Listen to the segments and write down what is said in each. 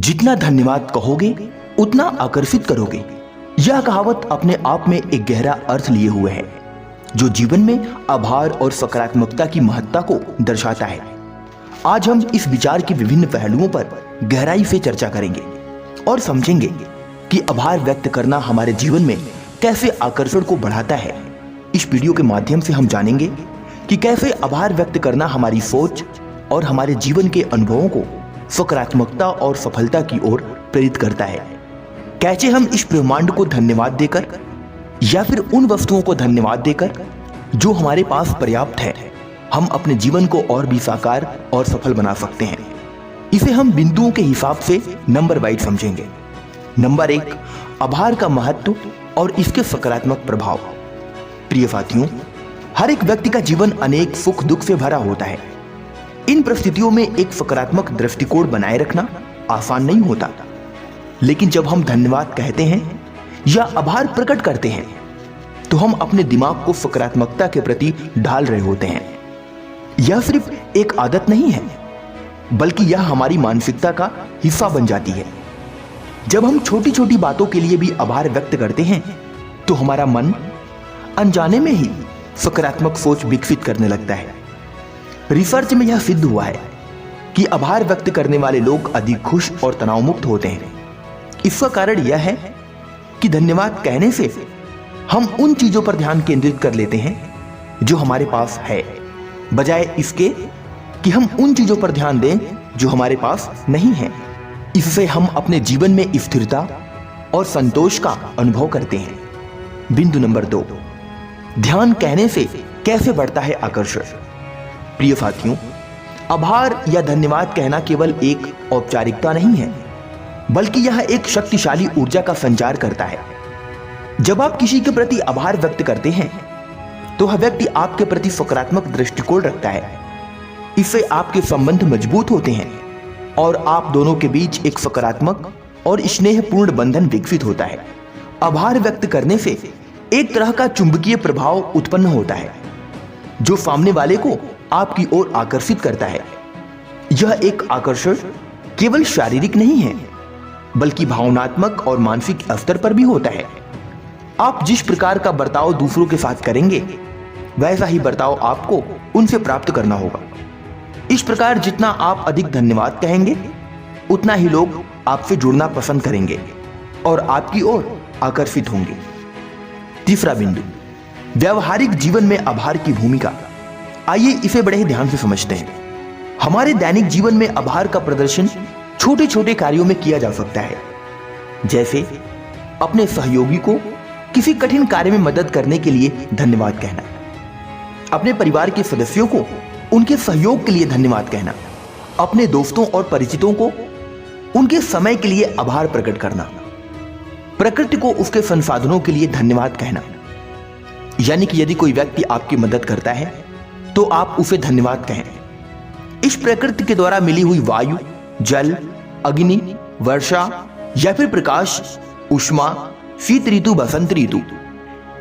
जितना धन्यवाद कहोगे उतना आकर्षित करोगे। यह कहावत अपने आप में एक गहरा अर्थ लिए हुए है जो जीवन में आभार और सकारात्मकता की महत्ता को दर्शाता है। आज हम इस विचार के विभिन्न पहलुओं पर गहराई से चर्चा करेंगे और समझेंगे कि आभार व्यक्त करना हमारे जीवन में कैसे आकर्षण को बढ़ाता है। इस वीडियो के माध्यम से हम जानेंगे कि कैसे आभार व्यक्त करना हमारी सोच और हमारे जीवन के अनुभवों को सकारात्मकता और सफलता की ओर प्रेरित करता है। कैसे हम इस ब्रह्मांड को धन्यवाद देकर या फिर उन वस्तुओं को धन्यवाद देकर जो हमारे पास पर्याप्त है, हम अपने जीवन को और भी साकार और सफल बना सकते हैं। इसे हम बिंदुओं के हिसाब से नंबर वाइज समझेंगे। नंबर 1, आभार का महत्व और इसके सकारात्मक प्रभाव। प्रिय साथियों, हर एक व्यक्ति का जीवन अनेक सुख दुख से भरा होता है। इन परिस्थितियों में एक सकारात्मक दृष्टिकोण बनाए रखना आसान नहीं होता, लेकिन जब हम धन्यवाद कहते हैं या आभार प्रकट करते हैं तो हम अपने दिमाग को सकारात्मकता के प्रति ढाल रहे होते हैं। यह सिर्फ एक आदत नहीं है, बल्कि यह हमारी मानसिकता का हिस्सा बन जाती है। जब हम छोटी छोटी बातों के लिए भी आभार व्यक्त करते हैं तो हमारा मन अनजाने में ही सकारात्मक सोच विकसित करने लगता है। रिसर्च में यह सिद्ध हुआ है कि आभार व्यक्त करने वाले लोग अधिक खुश और तनाव मुक्त होते हैं। इसका कारण यह है कि धन्यवाद कहने से हम उन चीजों पर ध्यान केंद्रित कर लेते हैं जो हमारे पास है, बजाय इसके कि हम उन चीजों पर ध्यान दें जो हमारे पास नहीं है। इससे हम अपने जीवन में स्थिरता और संतोष का अनुभव करते हैं। बिंदु नंबर 2, ध्यान कहने से कैसे बढ़ता है आकर्षण। प्रिय साथियों, आभार या धन्यवाद कहना केवल एक औपचारिकता नहीं है, बल्कि यह एक शक्तिशाली ऊर्जा का संचार करता है। जब आप किसी के प्रति आभार व्यक्त करते हैं तो वह व्यक्ति आपके प्रति सकारात्मक दृष्टिकोण रखता है। इससे आपके संबंध मजबूत होते हैं और आप दोनों के बीच एक सकारात्मक और स्नेहपूर्ण बंधन विकसित होता है। आभार व्यक्त करने से एक तरह का चुंबकीय प्रभाव उत्पन्न होता है जो सामने वाले को आपकी ओर आकर्षित करता है। यह एक आकर्षण केवल शारीरिक नहीं है, बल्कि भावनात्मक और मानसिक स्तर पर भी होता है। आप जिस प्रकार का बर्ताव दूसरों के साथ करेंगे, वैसा ही बर्ताव आपको उनसे प्राप्त करना होगा। इस प्रकार जितना आप अधिक धन्यवाद कहेंगे, उतना ही लोग आपसे जुड़ना पसंद करेंगे और आपकी ओर आकर्षित होंगे। तीसरा बिंदु, व्यवहारिक जीवन में आभार की भूमिका। आइए इसे बड़े ही ध्यान से समझते हैं। हमारे दैनिक जीवन में आभार का प्रदर्शन छोटे छोटे कार्यों में किया जा सकता है, जैसे अपने सहयोगी को किसी कठिन कार्य में मदद करने के लिए धन्यवाद कहना, अपने परिवार के सदस्यों को उनके सहयोग के लिए धन्यवाद कहना, अपने दोस्तों और परिचितों को उनके समय के लिए आभार प्रकट करना, प्रकृति को उसके संसाधनों के लिए धन्यवाद कहना। यानी कि यदि कोई व्यक्ति आपकी मदद करता है तो आप उसे धन्यवाद कहें। इस प्रकृति के द्वारा मिली हुई वायु, जल, अग्नि, वर्षा या फिर प्रकाश, उष्मा, शीत ऋतु, बसंत ऋतु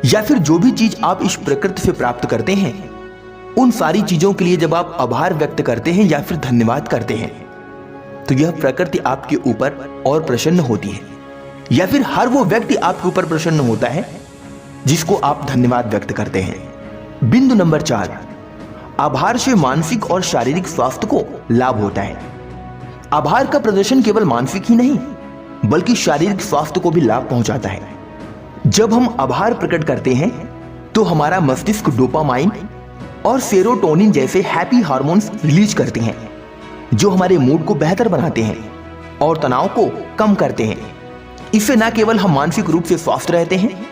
या फिर जो भी चीज आप इस प्रकृति से प्राप्त करते हैं, उन सारी चीजों के लिए जब आप आभार व्यक्त करते हैं या फिर धन्यवाद करते हैं तो यह प्रकृति आपके ऊपर और प्रसन्न होती है, या फिर हर वो व्यक्ति आपके ऊपर प्रसन्न होता है जिसको आप धन्यवाद व्यक्त करते हैं। बिंदु नंबर 4, आभार से मानसिक और शारीरिक स्वास्थ्य को लाभ होता है। आभार का प्रदर्शन केवल मानसिक ही नहीं, बल्कि शारीरिक स्वास्थ्य को भी लाभ पहुंचाता है। जब हम आभार प्रकट करते हैं तो हमारा मस्तिष्क डोपामाइन और सेरोटोनिन जैसे हैप्पी हार्मोन्स रिलीज करते हैं, जो हमारे मूड को बेहतर बनाते हैं और तनाव को कम करते हैं। इससे न केवल हम मानसिक रूप से स्वस्थ रहते हैं,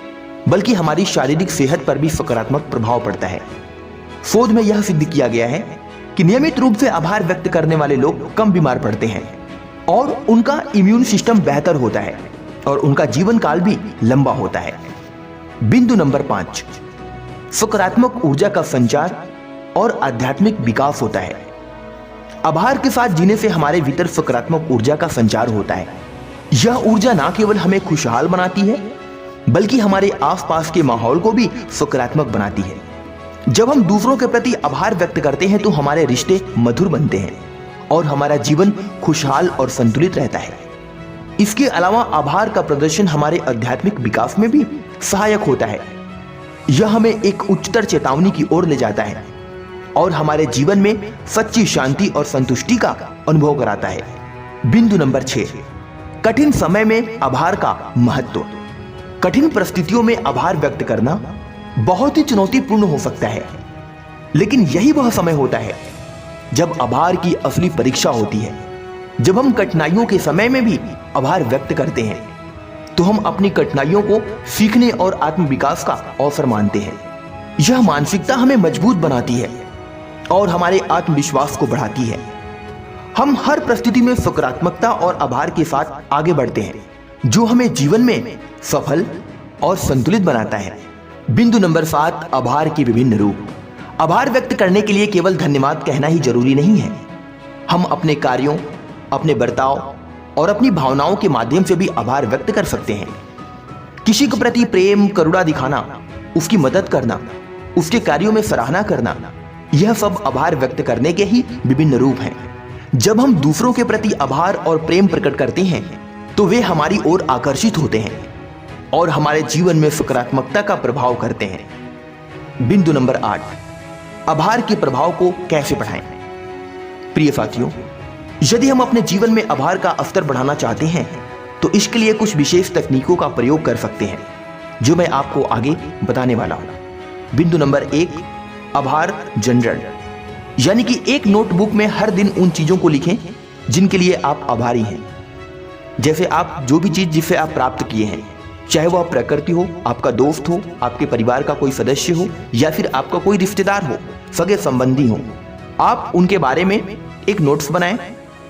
बल्कि हमारी शारीरिक सेहत पर भी सकारात्मक प्रभाव पड़ता है। शोध में यह सिद्ध किया गया है कि नियमित रूप से आभार व्यक्त करने वाले लोग कम बीमार पड़ते हैं और उनका इम्यून सिस्टम बेहतर होता है और उनका जीवन काल भी लंबा होता है। बिंदु नंबर 5, सकारात्मक ऊर्जा का संचार और आध्यात्मिक विकास होता है। आभार के साथ जीने से हमारे भीतर सकारात्मक ऊर्जा का संचार होता है। यह ऊर्जा न केवल हमें खुशहाल बनाती है, बल्कि हमारे आसपास के माहौल को भी सकारात्मक बनाती है। जब हम दूसरों के प्रति आभार व्यक्त करते हैं तो हमारे रिश्ते मधुर बनते हैं और हमारा जीवन खुशहाल और संतुलित रहता है। इसके अलावा आभार का प्रदर्शन हमारे आध्यात्मिक विकास में भी सहायक होता है। यह हमें एक उच्चतर चेतावनी की ओर ले जाता है और हमारे जीवन में सच्ची शांति और संतुष्टि का अनुभव कराता है। बिंदु नंबर 6, कठिन समय में आभार का महत्व। कठिन परिस्थितियों में आभार व्यक्त करना बहुत ही चुनौतीपूर्ण हो सकता है, लेकिन यही वह समय होता है जब आभार की असली परीक्षा होती है। जब हम कठिनाइयों के समय में भी आभार व्यक्त करते हैं तो हम अपनी कठिनाइयों को सीखने और आत्मविकास का अवसर मानते हैं। यह मानसिकता हमें मजबूत बनाती है और हमारे आत्मविश्वास को बढ़ाती है। हम हर परिस्थिति में सकारात्मकता और आभार के साथ आगे बढ़ते हैं, जो हमें जीवन में सफल और संतुलित बनाता है। बिंदु नंबर 7, आभार के विभिन्न रूप। आभार व्यक्त करने के लिए केवल धन्यवाद कहना ही जरूरी नहीं है। हम अपने कार्यों, अपने बर्ताव और अपनी भावनाओं के माध्यम से भी आभार व्यक्त कर सकते हैं। किसी के प्रति प्रेम, करुणा दिखाना, उसकी मदद करना, उसके कार्यों में सराहना करना, यह सब आभार व्यक्त करने के ही विभिन्न रूप हैं। जब हम दूसरों के प्रति आभार और प्रेम प्रकट करते हैं तो वे हमारी ओर आकर्षित होते हैं और हमारे जीवन में सकारात्मकता का प्रभाव करते हैं। बिंदु नंबर 8, आभार के प्रभाव को कैसे बढ़ाएं। प्रिय साथियों, यदि हम अपने जीवन में आभार का स्तर बढ़ाना चाहते हैं तो इसके लिए कुछ विशेष तकनीकों का प्रयोग कर सकते हैं, जो मैं आपको आगे बताने वाला हूं। बिंदु नंबर 1, आभार जर्नल, यानी कि एक नोटबुक में हर दिन उन चीजों को लिखें जिनके लिए आप आभारी हैं। जैसे आप जो भी चीज जिससे आप प्राप्त किए हैं, चाहे वह प्रकृति हो, आपका दोस्त हो, आपके परिवार का कोई सदस्य हो या फिर आपका कोई रिश्तेदार हो, सगे संबंधी हो, आप उनके बारे में एक नोट्स बनाएं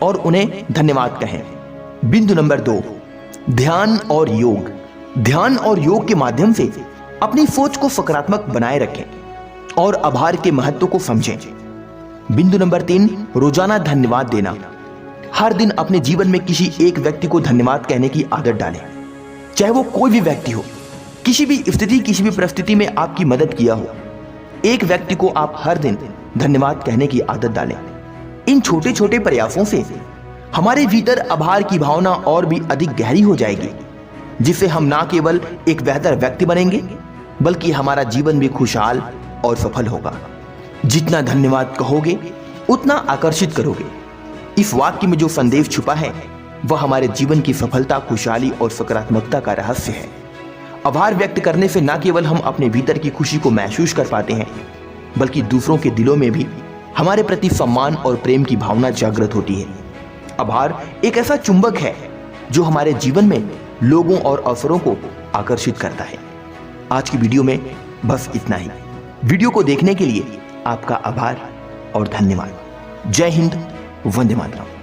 और उन्हें धन्यवाद कहें। बिंदु नंबर 2, ध्यान और योग। ध्यान और योग के माध्यम से अपनी सोच को सकारात्मक बनाए रखें और आभार के महत्व को समझें। बिंदु नंबर 3, रोजाना धन्यवाद देना। हर दिन अपने जीवन में किसी एक व्यक्ति को धन्यवाद कहने की आदत डालें, चाहे वो कोई भी व्यक्ति हो, किसी भी स्थिति, किसी भी परिस्थिति में आपकी मदद किया हो, एक व्यक्ति को आप हर दिन धन्यवाद कहने की आदत डालें। इन छोटे छोटे प्रयासों से हमारे भीतर आभार की भावना और भी अधिक गहरी हो जाएगी, जिससे हम ना केवल एक बेहतर व्यक्ति बनेंगे बल्कि हमारा जीवन भी खुशहाल और सफल होगा। जितना धन्यवाद कहोगे उतना आकर्षित करोगे। इस वाक्य में जो संदेश छुपा है वह हमारे जीवन की सफलता, खुशहाली और सकारात्मकता का रहस्य है। आभार व्यक्त करने से न केवल हम अपने भीतर की खुशी को महसूस कर पाते हैं, बल्कि दूसरों के दिलों में भी हमारे प्रति सम्मान और प्रेम की भावना जागृत होती है। आभार एक ऐसा चुंबक है जो हमारे जीवन में लोगों और अवसरों को आकर्षित करता है। आज की वीडियो में बस इतना ही। वीडियो को देखने के लिए आपका आभार और धन्यवाद। जय हिंद, वंदे मातरम।